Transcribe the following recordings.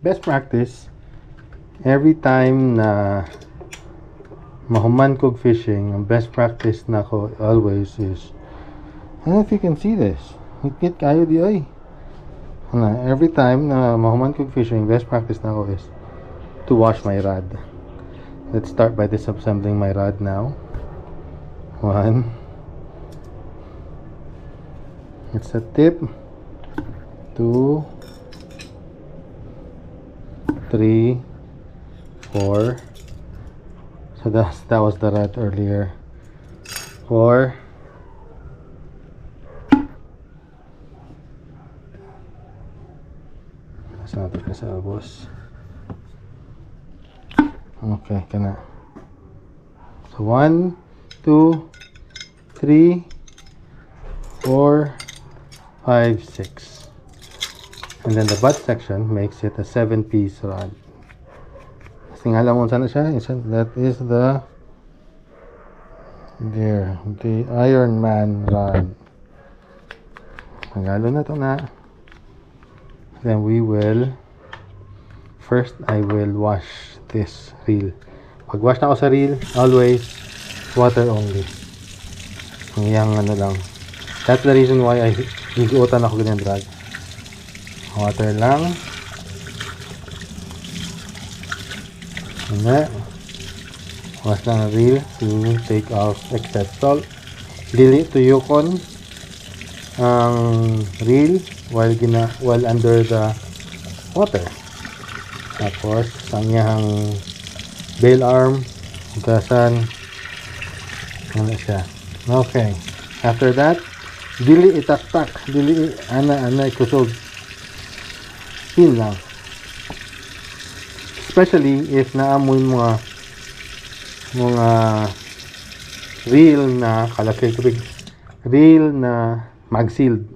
best practice, every time na mahuman kog fishing, ang best practice na ko always is, I don't know if you can see this, higpit kayo di ay. Every time na mahuman kog fishing, best practice na ko is to wash my rod. Let's start by disassembling my rod now. 1. It's a tip. 2, 3, 4. So that was the rod earlier. 4. Nasa natin ka sa boss. Okay, kana. So 1, 2, 3, 4, 5, 6. And then the butt section makes it a 7-piece rod. Tingala mo sana siya. That is the Iron Man rod. Nagalo na to na. Then we will first I will wash this reel. Pag wash na ako sa reel, always water only. Yang ano lang. That's the reason why I niguutan ako ganyan drag. Water lang. And then, wash lang ang reel to take off excess salt. Dili tuyokon ang reel while under the water. Tapos, ang niyang bail arm, hugasan. Ano siya. Okay. After that, dili itaktak. Dili ana kusog. Pin lang. Especially if naamoy mga reel na kalakig reel na mag-sealed.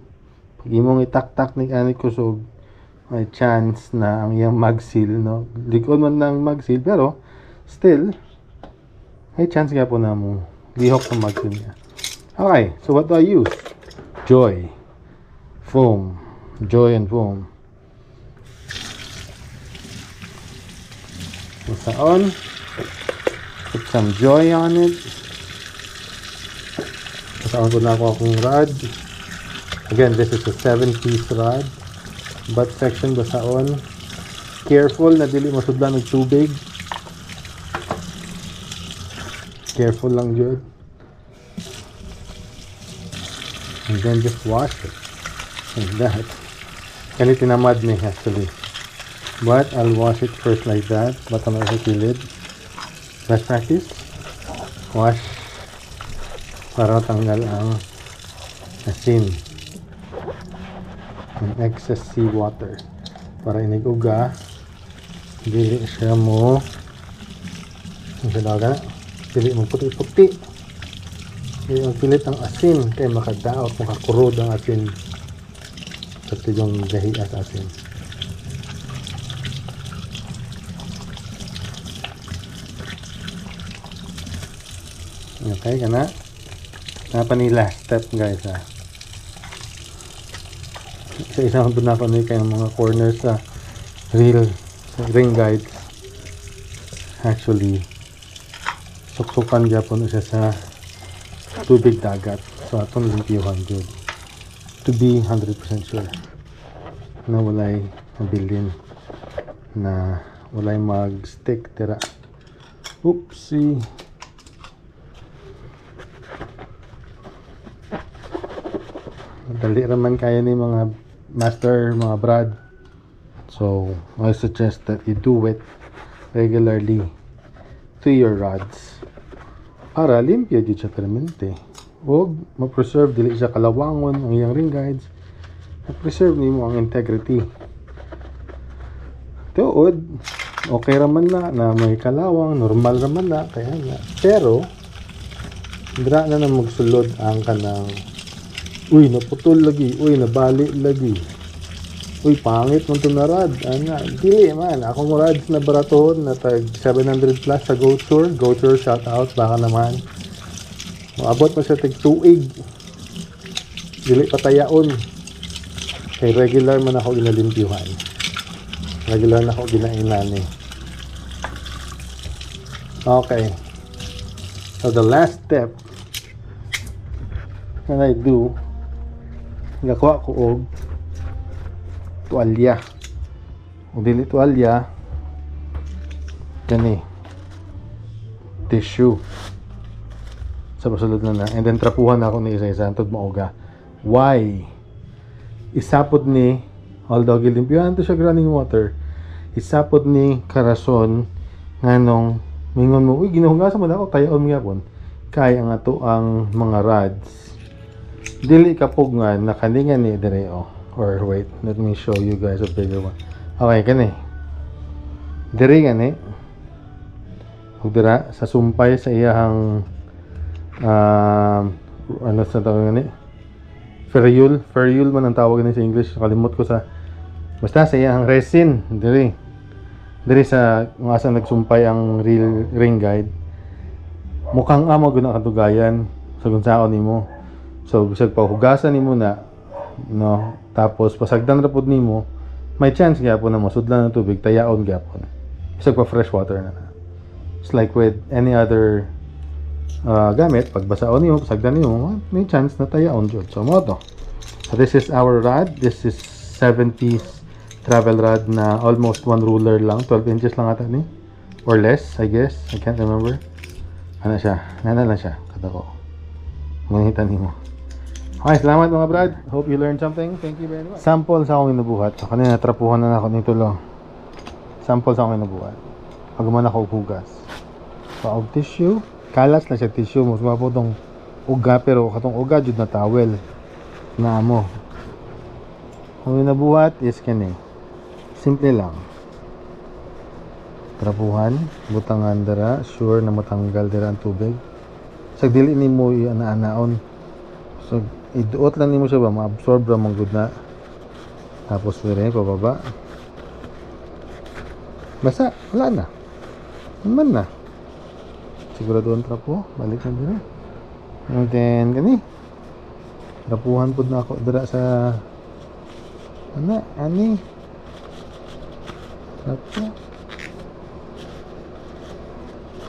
Pag imong itaktak ni ani kusog, may chance na ang iyang mag-seal, no? Likod man lang mag-seal, pero still may chance nga po na mo lihok sa mag-seal niya. Okay, so what do I use? Joy and foam. On, put some joy on it. Basaon ko na ako akong rod. Again, this is a 7-piece rod. Butt section basaon. Careful na dili masudlan og tubig. Careful lang jud. And then just wash it like that. Kani tinamad ni actually. But I'll wash it first like that. Bata na sa kilid. Best practice. Wash para tanggal ang asin. Ang excess seawater. Para iniguga. Dili siya mo. Ang sinaga. Dili mo puti-puti. Dili mo pilit ang asin. Kaya makadaot, makakurod ang asin. Ito yung gahi at asin. Okay, kana. Napa ni last step guys ha. Sa isang doon na ako ni kayong mga corners sa reel, sa ring guides. Actually, suksukan gyapon siya sa tubig dagat. So atong limpiyuhan jud. To be 100% sure na walay mabilin, na walay mag-stick tira. Oopsie. Dali raman kaya ni mga master, mga brad. So I suggest that you do it regularly to your rods para limpyo di siya permanente. Huwag ma-preserve, dili siya kalawangon ang iyang ring guides. Ma-preserve nimo ang integrity. Tuod, okay raman na may kalawang, normal raman na, kaya nga. Pero dira na magsulod ang kanang uy, naputol lagi. Uy, nabali lagi. Uy, pangit mo ito na rod. Ana, dili man. Akong rods na baratohon na tag 700 plus sa GoTour. GoTour, shout out. Baka naman. Maabot mo siya tag 2 dili patayaon. Kay regular man ako inalimpyuhan. Regular na ako ginainan eh. Okay. So the last step that I do, gakuha ko og tuwalya. Kung dili tuwalya, kani tissue sa pasulod na and then trapuhan ako ni isa-isa antod mauga. Why? Isapod ni, although gilimpyuhan to siya running water, isapod ni karason nganong mingon mo, uy, ginuhugasan mo na ako, tayo on nga po. Kaya nga to ang mga rods. Dili kapog nga, nakalingan ni dire, oh. Or wait, let me show you guys a bigger one. Okay, kani. Dire gani. Huwag dira, sa sumpay sa iyahang, ano sa tawag gani? Ferrule man ang tawag gani sa English. Kalimot ko sa, basta sa iyahang resin, dire. Diri sa mga asang nagsumpay ang real ring guide, mukhang amo guna katugayan sa gunsaon nimo. So bisag pahugasan nimo na, no, tapos pasagdan ra pud nimo, may chance gyapon na masudlan ng tubig, tayaon gyapon. Bisag pa fresh water na. It's like with any other gamit, pag basaon nimo, pasagdan nimo, may chance na tayaon jud. So mo to. So this is our rod. This is 70s travel rod na almost one ruler lang, 12 inches lang ata ni, or less, I guess, I can't remember. Ano siya, nana lang siya, katako. Mangitan nimo. Okay, salamat mga brad, hope you learned something, thank you very much. Sample sa akong inabuhat, so kanina trapuhan na ako nito lang. Sample sa akong inabuhat, pagman ako hugas. So, og tissue, kalas lang siya tissue, mas po itong uga, pero katong uga jud na towel na mo. Ang inabuhat is kani. Simple lang. Trapuhan, butangan dira, sure na matanggal dira ang tubig. Sa dili nimo ana-anaon. So iduot lang nimo siya ba, ma-absorb ra man gud na. Tapos dire pababa. Basta wala na. Naman na. Sigurado ang trapo, balik na dira. And then kani. Trapuhan pud na ako dira sa ani Trapo.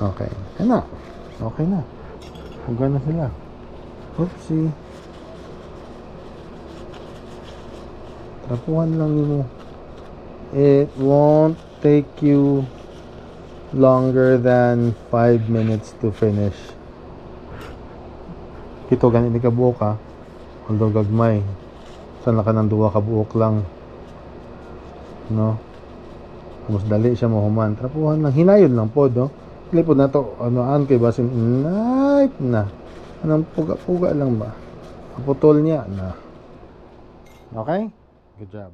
Okay. Okay na. Huwag na sila. Oopsie. Trapuhan lang nimo. It won't take you longer than 5 minutes to finish. Kito ganit ni kabuok ha. Although gagmay. Sana ka ng 2 ka buok lang. No? Mas dali siya mahuman. Trapuhan lang. Hinayon lang po, no? Lipod na to. Anoan kay basin. Night na. Anong puga-puga lang ba? Kaputol niya na. Okay? Good job.